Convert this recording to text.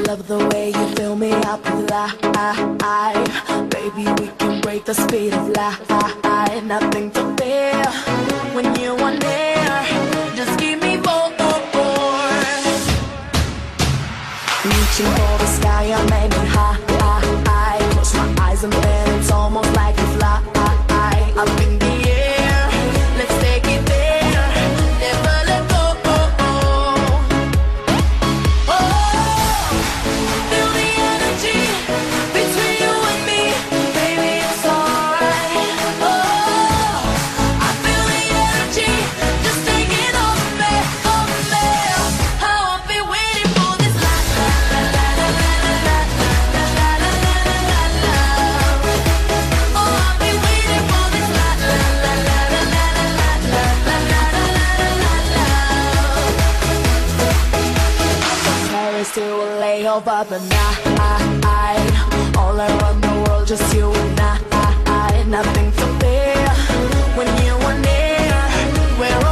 love the way you fill me up with life. Baby, we can break the speed of light. Nothing to fear when you are near. Just give me more. Reaching for the sky, I'm aiming high. Close my eyes and then it's almost like you fly. Up in the air, let's take it there. Never let go. Oh, feel the energy between you and me, baby, it's alright. Oh, I feel the energy just taking over me. How I've been waiting for this to a layover the night. All around the world, just you and I. Nothing to fear when you are near. We're